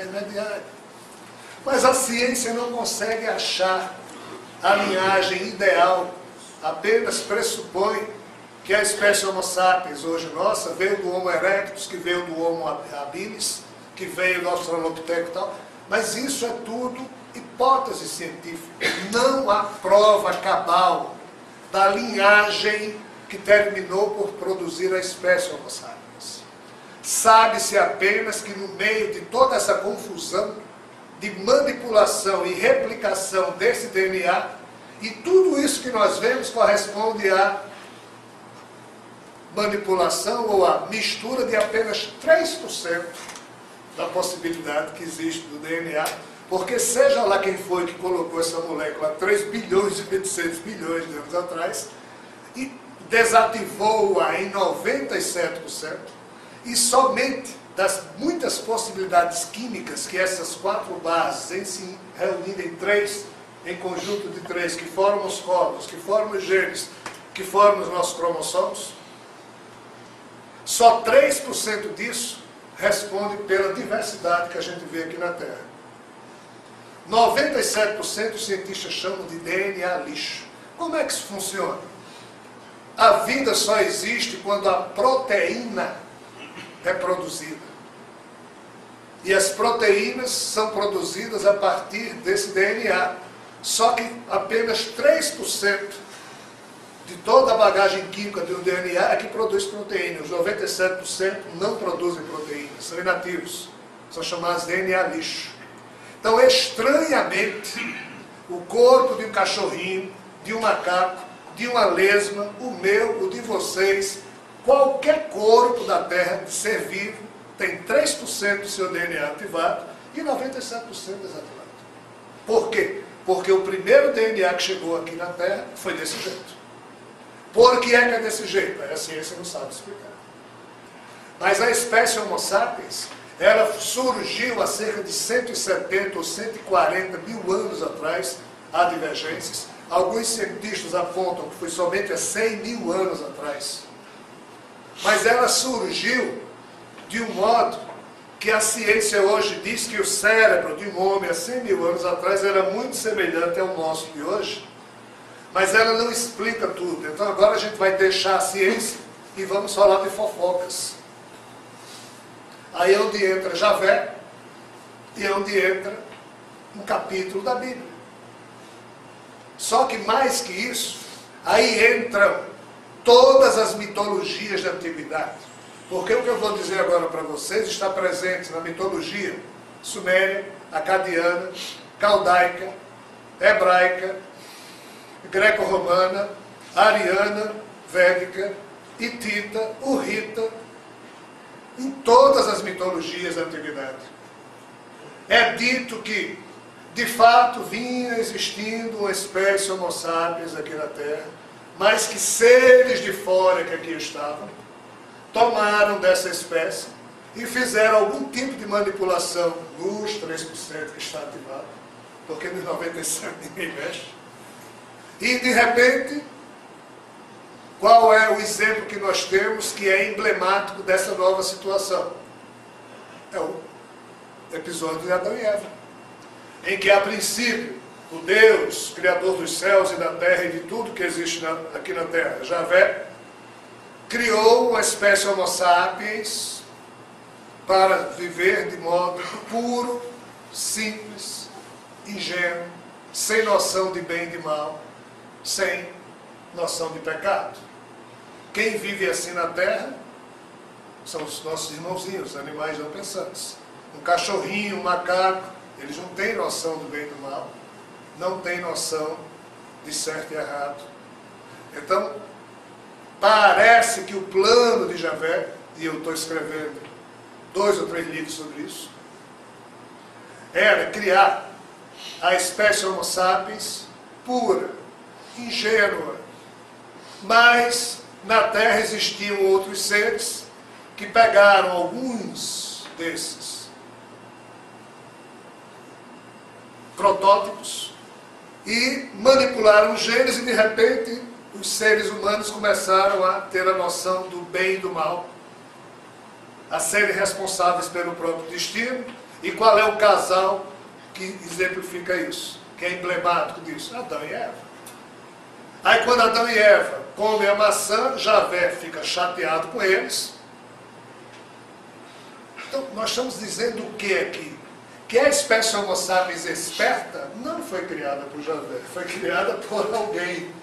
intermediário. Mas a ciência não consegue achar a linhagem ideal, apenas pressupõe que a espécie Homo sapiens, hoje nossa, veio do Homo erectus, que veio do Homo habilis, que veio do Australopithecus e tal, mas isso é tudo hipótese científica. Não há prova cabal da linhagem que terminou por produzir a espécie Homo sapiens. Sabe-se apenas que no meio de toda essa confusão de manipulação e replicação desse DNA, e tudo isso que nós vemos corresponde à manipulação ou à mistura de apenas 3% da possibilidade que existe do DNA, porque seja lá quem foi que colocou essa molécula há 3 bilhões e 800 milhões de anos atrás, e desativou-a em 97%, e somente das muitas possibilidades químicas que essas 4 bases, em se reunindo em 3, em conjunto de 3, que formam os corpos, que formam os genes, que formam os nossos cromossomos, só 3% disso responde pela diversidade que a gente vê aqui na Terra. 97% os cientistas chamam de DNA lixo. Como é que isso funciona? A vida só existe quando a proteína é produzida. E as proteínas são produzidas a partir desse DNA. Só que apenas 3% de toda a bagagem química do DNA é que produz proteína. Os 97% não produzem proteínas, são inativos. São chamados DNA lixo. Então, estranhamente, o corpo de um cachorrinho, de um macaco, de uma lesma, o meu, o de vocês, qualquer corpo da Terra de ser vivo, tem 3% do seu DNA ativado e 97% desativado. Por quê? Porque o primeiro DNA que chegou aqui na Terra foi desse jeito. Por que é desse jeito? A ciência não sabe explicar. Mas a espécie Homo sapiens, ela surgiu há cerca de 170 ou 140 mil anos atrás, há divergências. Alguns cientistas apontam que foi somente há 100 mil anos atrás. Mas ela surgiu de um modo que a ciência hoje diz que o cérebro de um homem há 100 mil anos atrás era muito semelhante ao nosso de hoje, mas ela não explica tudo. Então agora a gente vai deixar a ciência e vamos falar de fofocas. Aí é onde entra Javé e é onde entra um capítulo da Bíblia. Só que mais que isso, aí entram todas as mitologias da antiguidade. Porque o que eu vou dizer agora para vocês está presente na mitologia suméria, acadiana, caldaica, hebraica, greco-romana, ariana, védica, hitita, urrita, em todas as mitologias da antiguidade. É dito que, de fato, vinha existindo uma espécie Homo sapiens aqui na Terra, mas que seres de fora que aqui estavam, tomaram dessa espécie e fizeram algum tipo de manipulação nos 3% que está ativado, porque nos 97% ninguém mexe. E, de repente, qual é o exemplo que nós temos que é emblemático dessa nova situação? É o episódio de Adão e Eva, em que, a princípio, o Deus, Criador dos céus e da terra e de tudo que existe aqui na terra, Javé, criou uma espécie Homo sapiens para viver de modo puro, simples, ingênuo, sem noção de bem e de mal, sem noção de pecado. Quem vive assim na terra são os nossos irmãozinhos, animais não pensantes. Um cachorrinho, um macaco, eles não têm noção do bem e do mal, não têm noção de certo e errado. Então, parece que o plano de Javé, e eu estou escrevendo 2 ou 3 livros sobre isso, era criar a espécie Homo sapiens pura, ingênua, mas na Terra existiam outros seres que pegaram alguns desses protótipos e manipularam os genes e de repente os seres humanos começaram a ter a noção do bem e do mal, a serem responsáveis pelo próprio destino E qual é o casal que exemplifica isso? Que é emblemático disso? Adão e Eva. Aí quando Adão e Eva comem a maçã, Javé fica chateado com eles. Então nós estamos dizendo o que aqui? Que a espécie Homo sapiens esperta não foi criada por Javé, foi criada por alguém.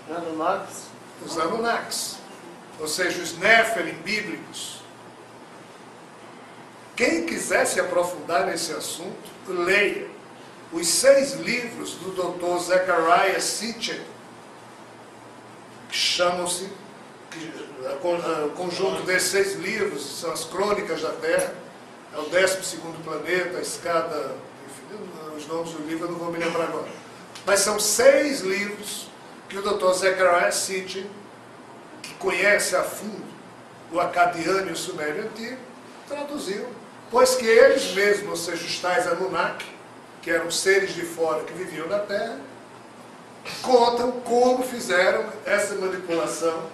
Anunnakis. Os Anunnakis. Ou seja, os Néfelim bíblicos. Quem quiser se aprofundar nesse assunto, leia os 6 livros do Dr. Zecharia Sitchin, que chamam-se, o conjunto desses 6 livros são as Crônicas da Terra, é o 12º planeta, a escada, enfim, os nomes do livro eu não vou me lembrar agora. Mas são 6 livros que o Dr. Zecharia Sitchin, que conhece a fundo o acadiano e o sumério antigo, traduziu. Pois que eles mesmos, ou seja, os tais Anunnaki, que eram seres de fora que viviam na Terra, contam como fizeram essa manipulação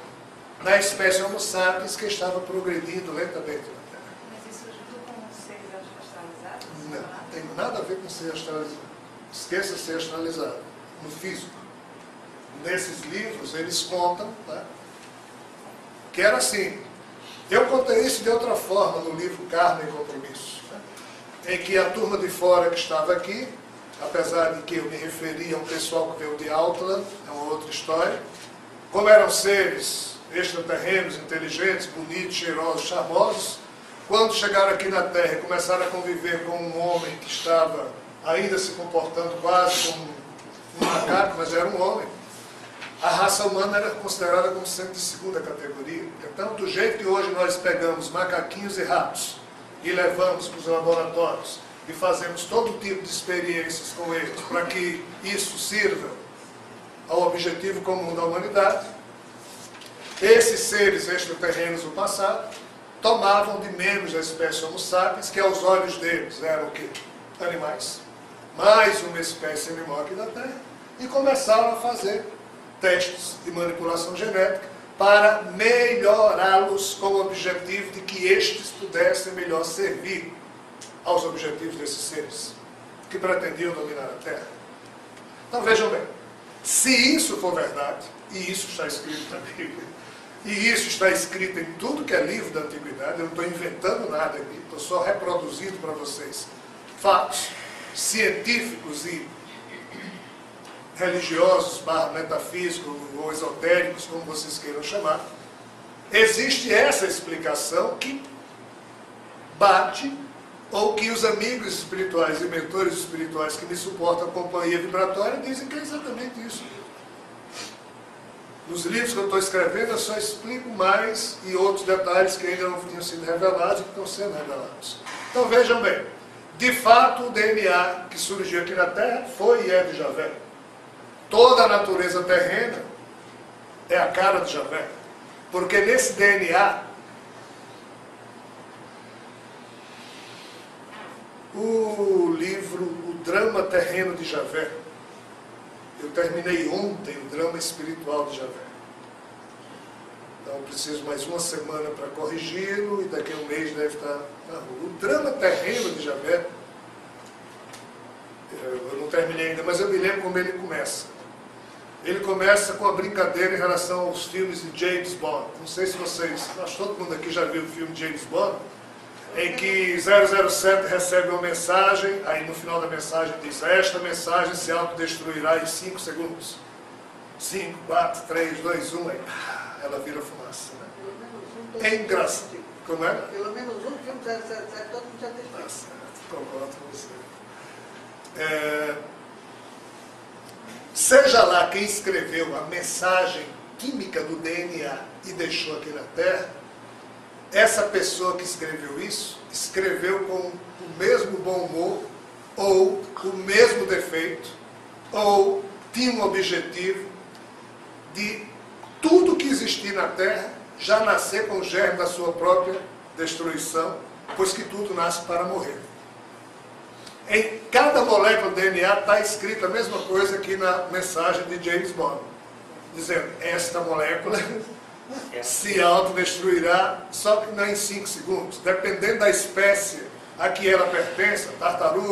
na espécie Homo sapiens que estava progredindo lentamente na Terra. Mas isso junto com os seres astralizados? Não tem nada a ver com ser astralizado. Esqueça ser astralizado. No físico. Nesses livros, eles contam, tá, que era assim. Eu contei isso de outra forma no livro Karma e Compromisso, né, em que a turma de fora que estava aqui, apesar de que eu me referia a um pessoal que veio de Outland, é uma outra história, como eram seres extraterrenos, inteligentes, bonitos, cheirosos, charmosos, quando chegaram aqui na Terra e começaram a conviver com um homem que estava ainda se comportando quase como um macaco, mas era um homem, a raça humana era considerada como sendo de segunda categoria. Então, do jeito que hoje nós pegamos macaquinhos e ratos e levamos para os laboratórios e fazemos todo tipo de experiências com eles para que isso sirva ao objetivo comum da humanidade, esses seres extraterrenos do passado tomavam de membros da espécie Homo sapiens, que aos olhos deles eram o quê? Animais. Mais uma espécie animal aqui da Terra, e começaram a fazer testes de manipulação genética para melhorá-los com o objetivo de que estes pudessem melhor servir aos objetivos desses seres que pretendiam dominar a Terra. Então vejam bem, se isso for verdade, e isso está escrito na Bíblia, e isso está escrito em tudo que é livro da Antiguidade, eu não estou inventando nada aqui, estou só reproduzindo para vocês fatos científicos e religiosos, metafísicos ou esotéricos, como vocês queiram chamar, existe essa explicação que bate, ou que os amigos espirituais e mentores espirituais que me suportam a companhia vibratória dizem que é exatamente isso. Nos livros que eu estou escrevendo eu só explico mais e outros detalhes que ainda não tinham sido revelados e que estão sendo revelados. Então vejam bem, de fato o DNA que surgiu aqui na Terra foi e é de Javé. Toda a natureza terrena é a cara de Javé. Porque nesse DNA, o livro O Drama Terreno de Javé, eu terminei ontem o drama espiritual de Javé. Então eu preciso mais uma semana para corrigi-lo e daqui a um mês deve estar na rua. O drama terreno de Javé, eu não terminei ainda, mas eu me lembro como ele começa. Ele começa com a brincadeira em relação aos filmes de James Bond. Não sei se vocês, acho que todo mundo aqui já viu o filme de James Bond, em que 007 recebe uma mensagem, aí no final da mensagem diz: esta mensagem se autodestruirá em 5 segundos. 5, 4, 3, 2, 1, aí ela vira fumaça. Né? É engraçado. Como é? Pelo menos um filme 007, todo mundo já deixou. Concordo com você. Seja lá quem escreveu a mensagem química do DNA e deixou aqui na Terra, essa pessoa que escreveu isso, escreveu com o mesmo bom humor, ou o mesmo defeito, ou tinha um objetivo de tudo que existir na Terra já nascer com o germe da sua própria destruição, pois que tudo nasce para morrer. Em cada molécula do DNA está escrita a mesma coisa que na mensagem de James Bond, dizendo: esta molécula se autodestruirá, só que não em 5 segundos. Dependendo da espécie a que ela pertence, a tartaruga,